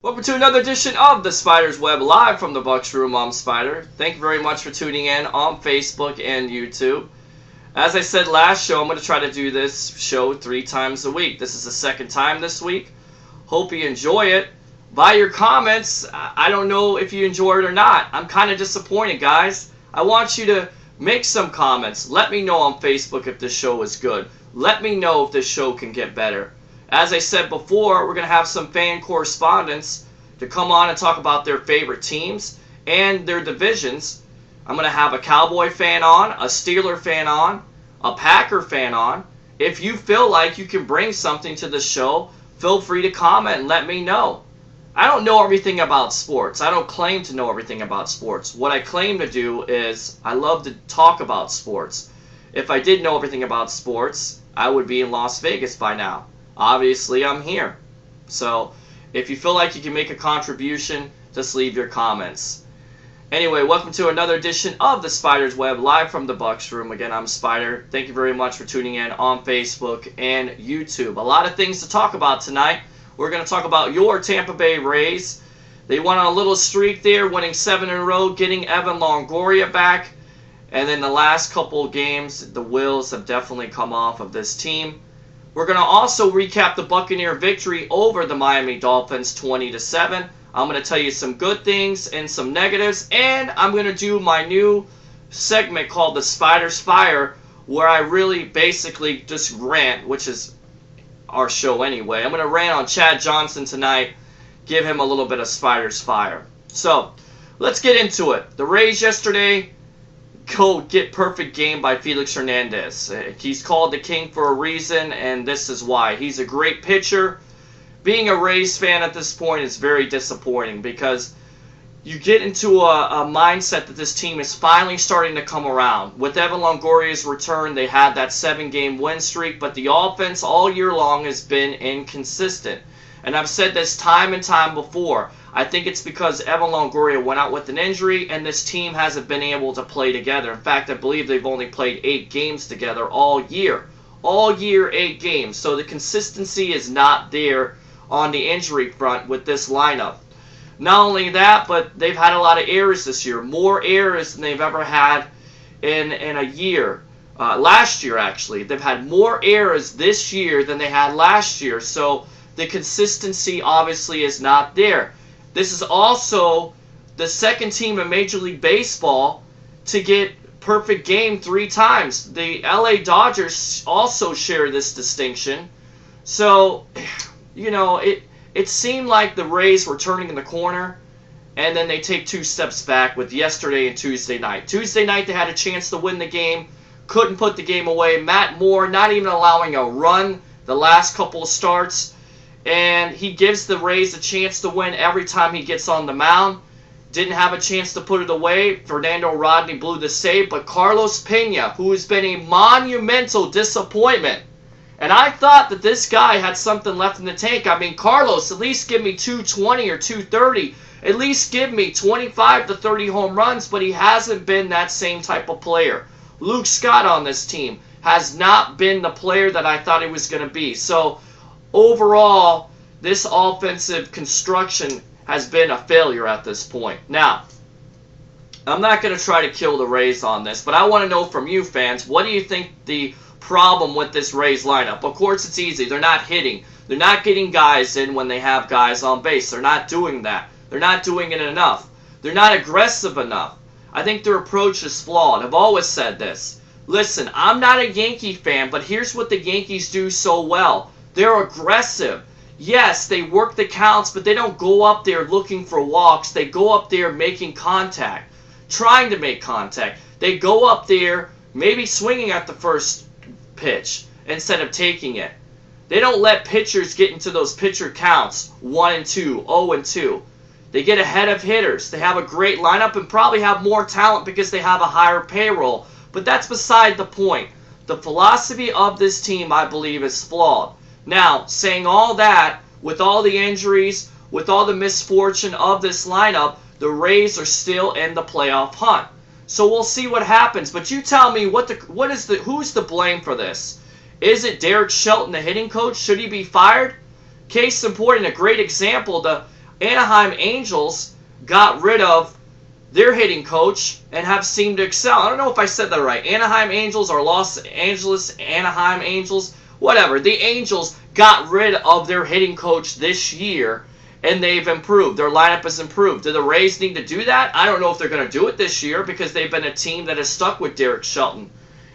Welcome to another edition of the Spyder's Web live from the Bucs room. I'm Spyder. Thank you very much for tuning in on Facebook and YouTube. As I said last show, I'm going to try to do this show 3 times a week. This is the second time this week. Hope you enjoy it. By your comments, I don't know if you enjoy it or not. I'm kind of disappointed, guys. I want you to make some comments. Let me know on Facebook if this show is good. Let me know if this show can get better. As I said before, we're going to have some fan correspondents to come on and talk about their favorite teams and their divisions. I'm going to have a Cowboy fan on, a Steeler fan on, a Packer fan on. If you feel like you can bring something to the show, feel free to comment and let me know. I don't know everything about sports. I don't claim to know everything about sports. What I claim to do is I love to talk about sports. If I did know everything about sports, I would be in Las Vegas by now. Obviously, I'm here. So, if you feel like you can make a contribution, just leave your comments. Anyway, welcome to another edition of the Spyder's Web, live from the Bucs room. Again, I'm Spyder. Thank you very much for tuning in on Facebook and YouTube. A lot of things to talk about tonight. We're going to talk about your Tampa Bay Rays. They went on a little streak there, winning 7 in a row, getting Evan Longoria back. And then the last couple of games, the wheels have definitely come off of this team. We're going to also recap the Buccaneer victory over the Miami Dolphins 20-7. I'm going to tell you some good things and some negatives. And I'm going to do my new segment called the Spyder's Fire, where I really basically just rant, which is our show anyway. I'm going to rant on Chad Johnson tonight, give him a little bit of Spyder's Fire. So, let's get into it. The Rays yesterday go get perfect game by Felix Hernandez. He's called the king for a reason, and this is why. He's a great pitcher. Being a Rays fan at this point is very disappointing because you get into a mindset that this team is finally starting to come around. With Evan Longoria's return, they had that 7-game win streak, but the offense all year long has been inconsistent. And I've said this time and time before. I think it's because Evan Longoria went out with an injury and this team hasn't been able to play together. In fact, I believe they've only played 8 games together all year. All year, 8 games. So the consistency is not there on the injury front with this lineup. Not only that, but they've had a lot of errors this year. More errors than they've ever had in a year. Last year, actually. They've had more errors this year than they had last year. So the consistency obviously is not there. This is also the second team in Major League Baseball to get perfect game 3 times. The LA Dodgers also share this distinction. So, you know, it seemed like the Rays were turning in the corner, and then they take 2 steps back with yesterday and Tuesday night. Tuesday night they had a chance to win the game, couldn't put the game away. Matt Moore not even allowing a run the last couple of starts. And he gives the Rays a chance to win every time he gets on the mound. Didn't have a chance to put it away. Fernando Rodney blew the save. But Carlos Pena, who has been a monumental disappointment. And I thought that this guy had something left in the tank. I mean, Carlos, at least give me 220 or 230. At least give me 25 to 30 home runs. But he hasn't been that same type of player. Luke Scott on this team has not been the player that I thought he was going to be. So, overall, this offensive construction has been a failure at this point. Now, I'm not going to try to kill the Rays on this, but I want to know from you fans, what do you think the problem with this Rays lineup? Of course, it's easy. They're not hitting. They're not getting guys in when they have guys on base. They're not doing that. They're not doing it enough. They're not aggressive enough. I think their approach is flawed. I've always said this. Listen, I'm not a Yankee fan, but here's what the Yankees do so well. They're aggressive. Yes, they work the counts, but they don't go up there looking for walks. They go up there making contact, trying to make contact. They go up there maybe swinging at the first pitch instead of taking it. They don't let pitchers get into those pitcher counts, 1 and 2, 0 and 2. They get ahead of hitters. They have a great lineup and probably have more talent because they have a higher payroll. But that's beside the point. The philosophy of this team, I believe, is flawed. Now, saying all that, with all the injuries, with all the misfortune of this lineup, the Rays are still in the playoff hunt. So we'll see what happens. But you tell me, who's the blame for this? Is it Derek Shelton, the hitting coach? Should he be fired? Case in point, a great example, Anaheim Angels got rid of their hitting coach and have seemed to excel. I don't know if I said that right. Anaheim Angels or Los Angeles Anaheim Angels, whatever. The Angels got rid of their hitting coach this year, and they've improved. Their lineup has improved. Do the Rays need to do that? I don't know if they're going to do it this year because they've been a team that has stuck with Derek Shelton.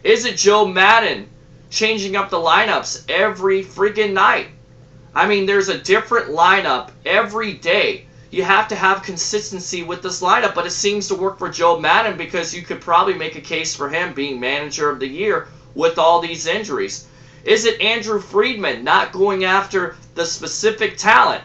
Is it Joe Madden changing up the lineups every freaking night? I mean, there's a different lineup every day. You have to have consistency with this lineup, but it seems to work for Joe Madden because you could probably make a case for him being manager of the year with all these injuries. Is it Andrew Friedman not going after the specific talent?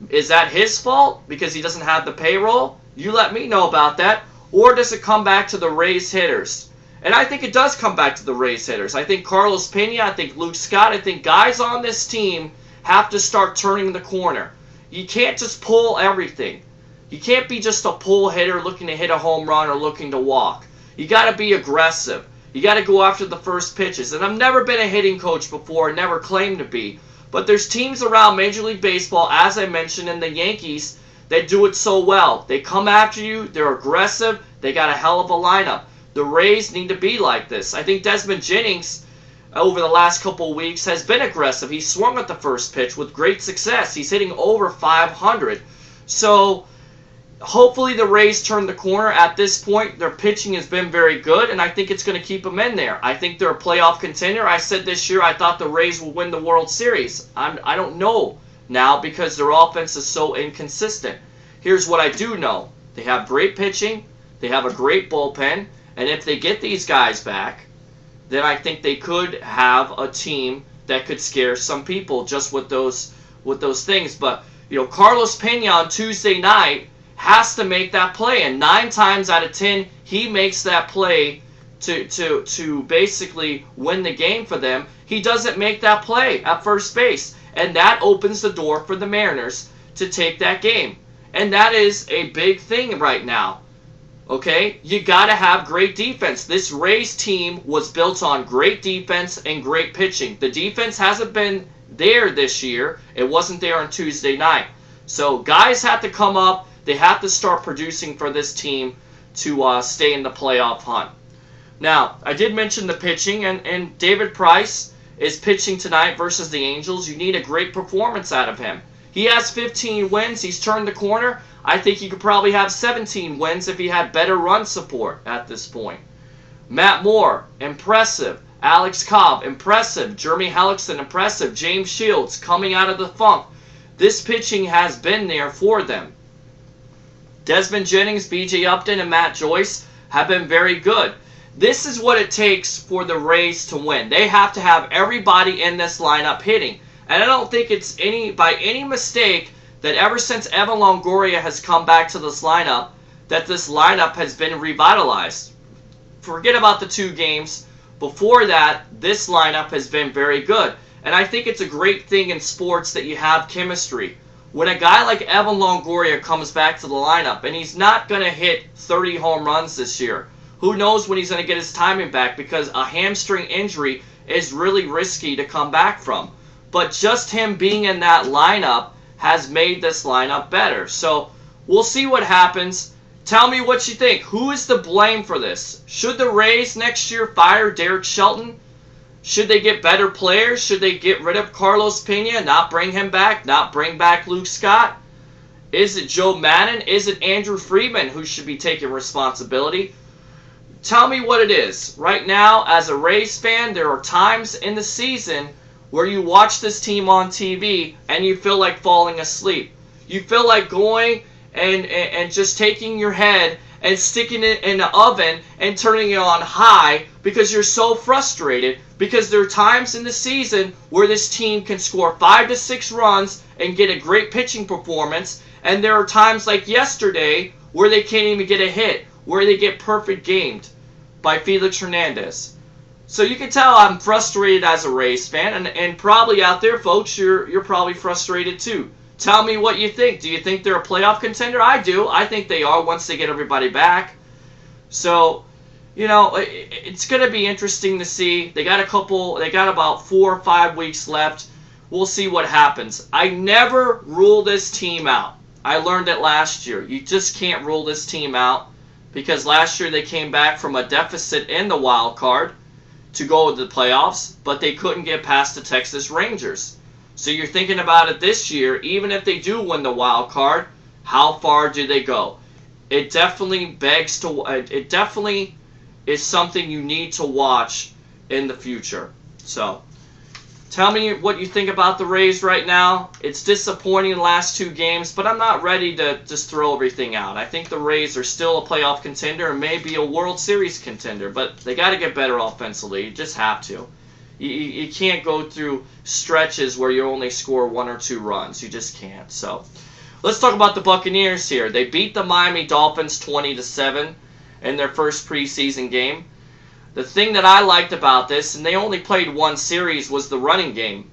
Is that his fault because he doesn't have the payroll? You let me know about that. Or does it come back to the Rays hitters? And I think it does come back to the Rays hitters. I think Carlos Pena, I think Luke Scott, I think guys on this team have to start turning the corner. You can't just pull everything. You can't be just a pull hitter looking to hit a home run or looking to walk. You got to be aggressive. You got to go after the first pitches. And I've never been a hitting coach before, never claimed to be. But there's teams around Major League Baseball, as I mentioned, in the Yankees, that do it so well. They come after you. They're aggressive. They got a hell of a lineup. The Rays need to be like this. I think Desmond Jennings, over the last couple of weeks, has been aggressive. He swung at the first pitch with great success. He's hitting over 500. So hopefully the Rays turn the corner. At this point, their pitching has been very good, and I think it's going to keep them in there. I think they're a playoff contender. I said this year I thought the Rays will win the World Series. I don't know now because their offense is so inconsistent. Here's what I do know. They have great pitching. They have a great bullpen. And if they get these guys back, then I think they could have a team that could scare some people just with those things. But Carlos Pena on Tuesday night has to make that play, and 9 times out of 10 he makes that play to basically win the game for them. He doesn't make that play at first base, and that opens the door for the Mariners to take that game. And that is a big thing right now. Okay, you got to have great defense. This Rays team was built on great defense and great pitching. The defense hasn't been there this year. It wasn't there on Tuesday night. So guys have to come up. They have to start producing for this team to stay in the playoff hunt. Now, I did mention the pitching, and David Price is pitching tonight versus the Angels. You need a great performance out of him. He has 15 wins. He's turned the corner. I think he could probably have 17 wins if he had better run support at this point. Matt Moore, impressive. Alex Cobb, impressive. Jeremy Hellickson, impressive. James Shields, coming out of the funk. This pitching has been there for them. Desmond Jennings, B.J. Upton, and Matt Joyce have been very good. This is what it takes for the Rays to win. They have to have everybody in this lineup hitting. And I don't think it's by any mistake that ever since Evan Longoria has come back to this lineup, that this lineup has been revitalized. Forget about the 2 games. Before that, this lineup has been very good. And I think it's a great thing in sports that you have chemistry. When a guy like Evan Longoria comes back to the lineup, and he's not going to hit 30 home runs this year, who knows when he's going to get his timing back, because a hamstring injury is really risky to come back from. But just him being in that lineup has made this lineup better. So we'll see what happens. Tell me what you think. Who is to blame for this? Should the Rays next year fire Derek Shelton? Should they get better players? Should they get rid of Carlos Pena, not bring him back, not bring back Luke Scott? Is it Joe Madden? Is it Andrew Friedman who should be taking responsibility? Tell me what it is. Right now, as a Rays fan, there are times in the season where you watch this team on TV and you feel like falling asleep. You feel like going and just taking your head and sticking it in the oven and turning it on high because you're so frustrated, because there are times in the season where this team can score 5 to 6 runs and get a great pitching performance, and there are times like yesterday where they can't even get a hit, where they get perfect gamed by Felix Hernandez. So you can tell I'm frustrated as a Rays fan, and probably out there, folks, you're probably frustrated too. Tell me what you think. Do you think they're a playoff contender? I do. I think they are once they get everybody back. So, it's going to be interesting to see. They got about 4 or 5 weeks left. We'll see what happens. I never rule this team out. I learned it last year. You just can't rule this team out because last year they came back from a deficit in the wild card to go to the playoffs, but they couldn't get past the Texas Rangers. So you're thinking about it this year, even if they do win the wild card, how far do they go? It definitely it definitely is something you need to watch in the future. So, tell me what you think about the Rays right now. It's disappointing in the last 2 games, but I'm not ready to just throw everything out. I think the Rays are still a playoff contender and maybe a World Series contender, but they got to get better offensively. You just have to. You can't go through stretches where you only score 1 or 2 runs. You just can't. So, let's talk about the Buccaneers here. They beat the Miami Dolphins 20-7 in their first preseason game. The thing that I liked about this, and they only played 1 series, was the running game.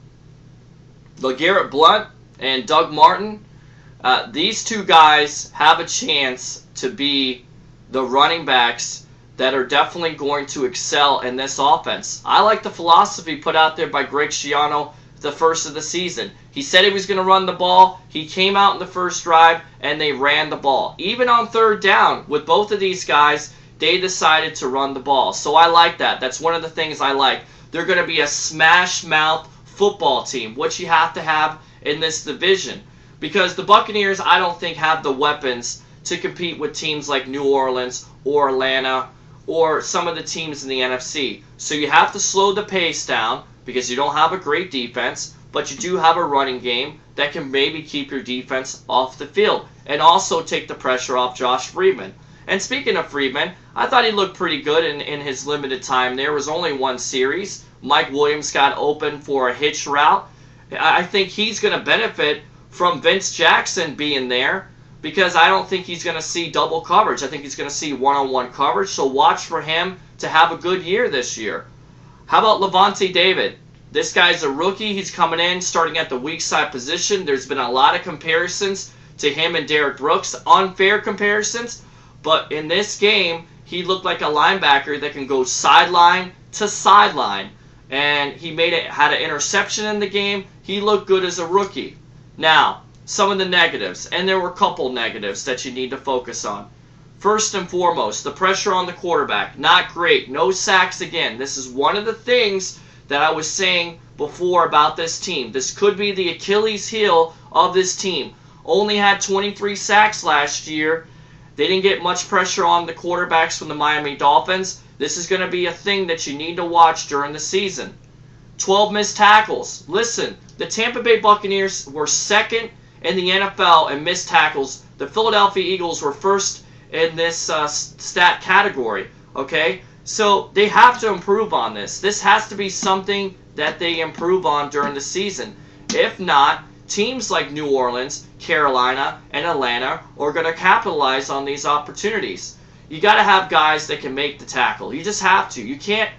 LeGarrette Blount and Doug Martin, these 2 guys have a chance to be the running backs that are definitely going to excel in this offense. I like the philosophy put out there by Greg Schiano the first of the season. He said he was going to run the ball. He came out in the first drive, and they ran the ball. Even on 3rd down, with both of these guys, they decided to run the ball. So I like that. That's one of the things I like. They're going to be a smash-mouth football team, which you have to have in this division. Because the Buccaneers, I don't think, have the weapons to compete with teams like New Orleans or Atlanta or some of the teams in the NFC. So you have to slow the pace down because you don't have a great defense, but you do have a running game that can maybe keep your defense off the field and also take the pressure off Josh Freeman. And speaking of Freeman, I thought he looked pretty good in his limited time. There was only 1 series. Mike Williams got open for a hitch route. I think he's going to benefit from Vince Jackson being there because I don't think he's going to see double coverage. I think he's going to see one-on-one coverage, so watch for him to have a good year this year. How about Levante David? This guy's a rookie. He's coming in, starting at the weak side position. There's been a lot of comparisons to him and Derek Brooks, unfair comparisons. But in this game, he looked like a linebacker that can go sideline to sideline. And he had an interception in the game. He looked good as a rookie. Now, some of the negatives, and there were a couple negatives that you need to focus on. First and foremost, the pressure on the quarterback. Not great. No sacks again. This is one of the things that I was saying before about this team. This could be the Achilles heel of this team. Only had 23 sacks last year. They didn't get much pressure on the quarterbacks from the Miami Dolphins. This is going to be a thing that you need to watch during the season. 12 missed tackles. Listen, the Tampa Bay Buccaneers were 2nd in the NFL in missed tackles. The Philadelphia Eagles were 1st in this stat category. Okay? So they have to improve on this. This has to be something that they improve on during the season. If not, teams like New Orleans, Carolina, and Atlanta are going to capitalize on these opportunities. You got to have guys that can make the tackle. You just have to. You can't.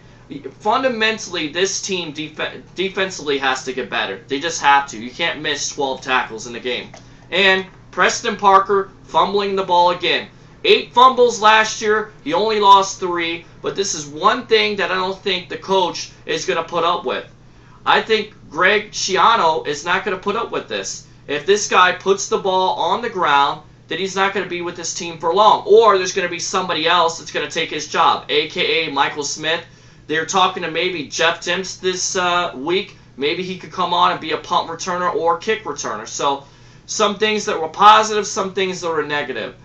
Fundamentally, this team defensively has to get better. They just have to. You can't miss 12 tackles in the game. And Preston Parker fumbling the ball again. 8 fumbles last year. He only lost 3. But this is one thing that I don't think the coach is going to put up with. I think Greg Schiano is not going to put up with this. If this guy puts the ball on the ground, then he's not going to be with this team for long. Or there's going to be somebody else that's going to take his job, a.k.a. Michael Smith. They're talking to maybe Jeff Timps this week. Maybe he could come on and be a punt returner or kick returner. So some things that were positive, some things that were negative.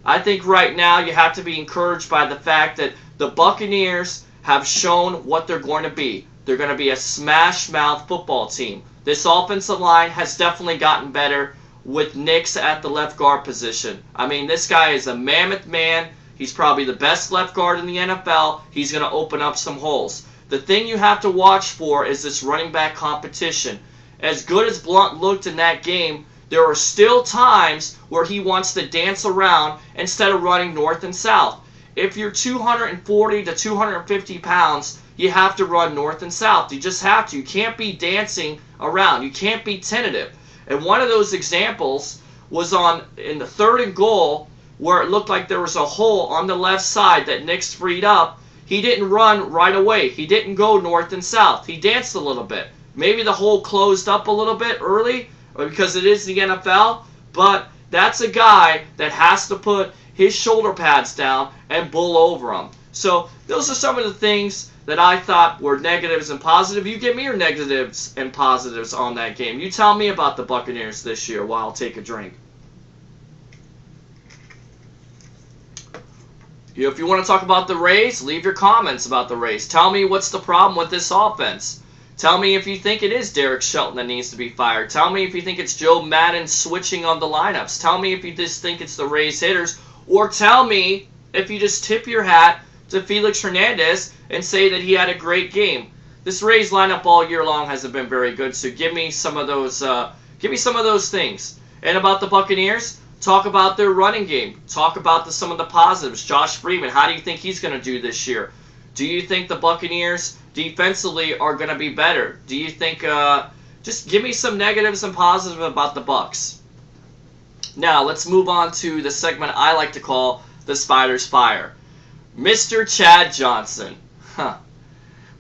I think right now you have to be encouraged by the fact that the Buccaneers have shown what they're going to be. They're going to be a smash-mouth football team. This offensive line has definitely gotten better with Nix at the left guard position. I mean, this guy is a mammoth man. He's probably the best left guard in the NFL. He's going to open up some holes. The thing you have to watch for is this running back competition. As good as Blount looked in that game, there are still times where he wants to dance around instead of running north and south. If you're 240 to 250 pounds, you have to run north and south. You just have to. You can't be dancing around. You can't be tentative. And one of those examples was in the 3rd and goal where it looked like there was a hole on the left side that Nix freed up. He didn't run right away. He didn't go north and south. He danced a little bit. Maybe the hole closed up a little bit early because it is the NFL, but That's a guy that has to put his shoulder pads down and bull over them. So those are some of the things that I thought were negatives and positive. You give me your negatives and positives on that game. You tell me about the Buccaneers this year while I'll take a drink. If you want to talk about the Rays, leave your comments about the Rays. Tell me what's the problem with this offense. Tell me if you think it is Derek Shelton that needs to be fired. Tell me if you think it's Joe Madden switching on the lineups. Tell me if you just think it's the Rays hitters. Or tell me if you just tip your hat to Felix Hernandez and say that he had a great game. This Rays lineup all year long hasn't been very good, so give me some of those. Give me some of those things. And about the Buccaneers, talk about their running game. Talk about some of the positives. Josh Freeman, how do you think he's going to do this year? Do you think the Buccaneers defensively are going to be better? Do you think? Just give me some negatives and positives about the Bucs. Now let's move on to the segment I like to call the Spyder's Fire. Mr. Chad Johnson.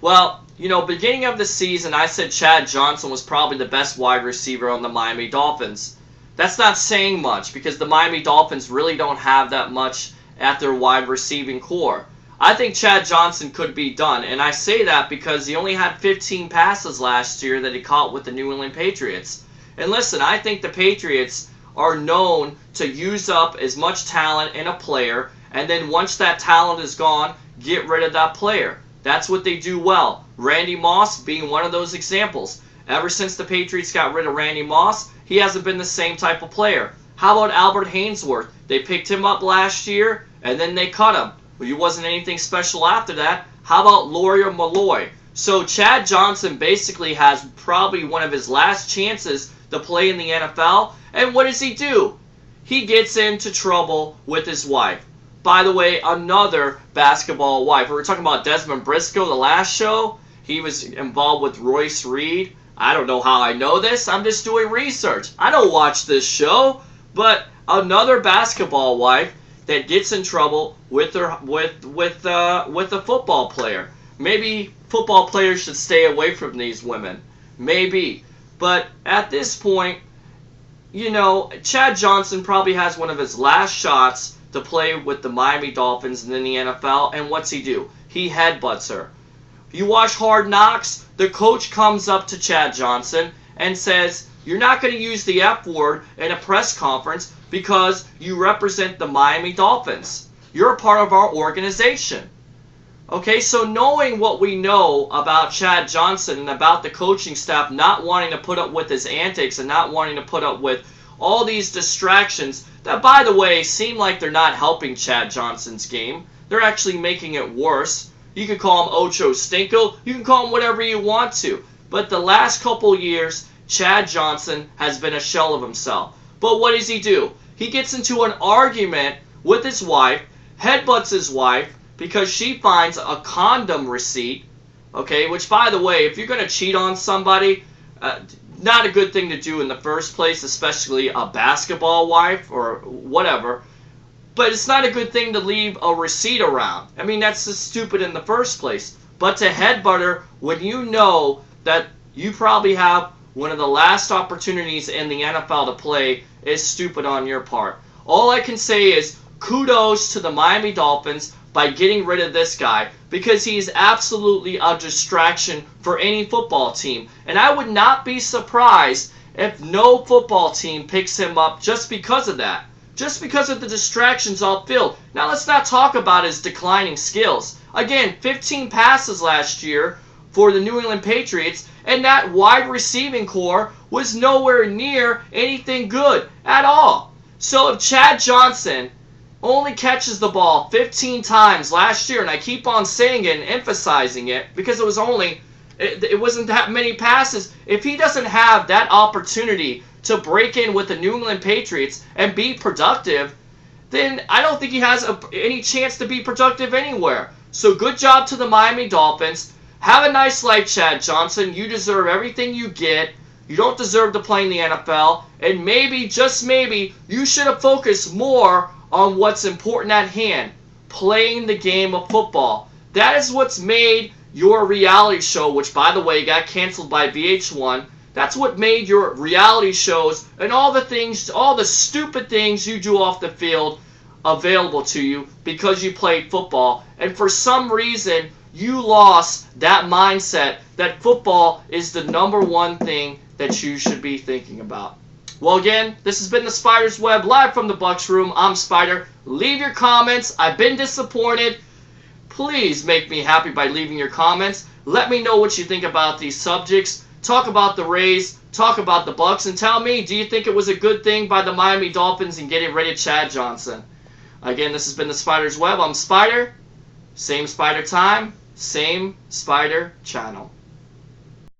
Well, beginning of the season, I said Chad Johnson was probably the best wide receiver on the Miami Dolphins. That's not saying much because the Miami Dolphins really don't have that much at their wide receiving core. I think Chad Johnson could be done, and I say that because he only had 15 passes last year that he caught with the New England Patriots. And listen, I think the Patriots are known to use up as much talent in a player, and then once that talent is gone, get rid of that player. That's what they do well. Randy Moss being one of those examples. Ever since the Patriots got rid of Randy Moss, he hasn't been the same type of player. How about Albert Haynesworth? They picked him up last year, and then they cut him. Well, he wasn't anything special after that. How about Lawyer Malloy? So Chad Johnson basically has probably one of his last chances to play in the NFL, and what does he do? He gets into trouble with his wife. By the way, another basketball wife. We were talking about Desmond Briscoe the last show. He was involved with Royce Reed. I don't know how I know this. I'm just doing research. I don't watch this show. But another basketball wife that gets in trouble with a football player. Maybe football players should stay away from these women. Maybe. But at this point, Chad Johnson probably has one of his last shots to play with the Miami Dolphins and in the NFL, and what's he do? He headbutts her. You watch Hard Knocks, the coach comes up to Chad Johnson and says, you're not going to use the F word in a press conference because you represent the Miami Dolphins. You're a part of our organization. Okay, so knowing what we know about Chad Johnson and about the coaching staff not wanting to put up with his antics and not wanting to put up with all these distractions that, by the way, seem like they're not helping Chad Johnson's game. They're actually making it worse. You can call him Ocho Stinko. You can call him whatever you want to. But the last couple years, Chad Johnson has been a shell of himself. But what does he do? He gets into an argument with his wife, headbutts his wife because she finds a condom receipt, okay, which, by the way, if you're going to cheat on somebody, not a good thing to do in the first place, especially a basketball wife or whatever. But it's not a good thing to leave a receipt around. I mean, that's just stupid in the first place. But to headbutt her when you know that you probably have one of the last opportunities in the NFL to play is stupid on your part. All I can say is kudos to the Miami Dolphins by getting rid of this guy because he's absolutely a distraction for any football team. And I would not be surprised if no football team picks him up just because of that. Just because of the distractions off field. Now let's not talk about his declining skills. Again, 15 passes last year for the New England Patriots, and that wide receiving core was nowhere near anything good at all. So if Chad Johnson only catches the ball 15 times last year, and I keep on saying it and emphasizing it because it wasn't that many passes. If he doesn't have that opportunity to break in with the New England Patriots and be productive, then I don't think he has any chance to be productive anywhere. So good job to the Miami Dolphins. Have a nice life, Chad Johnson. You deserve everything you get. You don't deserve to play in the NFL. And maybe, just maybe, you should have focused more on what's important at hand. Playing the game of football. That is what's made your reality show, which, by the way, got canceled by VH1. That's what made your reality shows and all the things, all the stupid things you do off the field available to you because you played football. And for some reason, you lost that mindset that football is the #1 thing that you should be thinking about. Well, again, this has been the Spyder's Web live from the Bucs room. I'm Spyder. Leave your comments. I've been disappointed. Please make me happy by leaving your comments. Let me know what you think about these subjects. Talk about the Rays. Talk about the Bucs. And tell me, do you think it was a good thing by the Miami Dolphins in getting rid of Chad Johnson? Again, this has been the Spyder's Web. I'm Spyder. Same Spyder time. Same Spyder channel.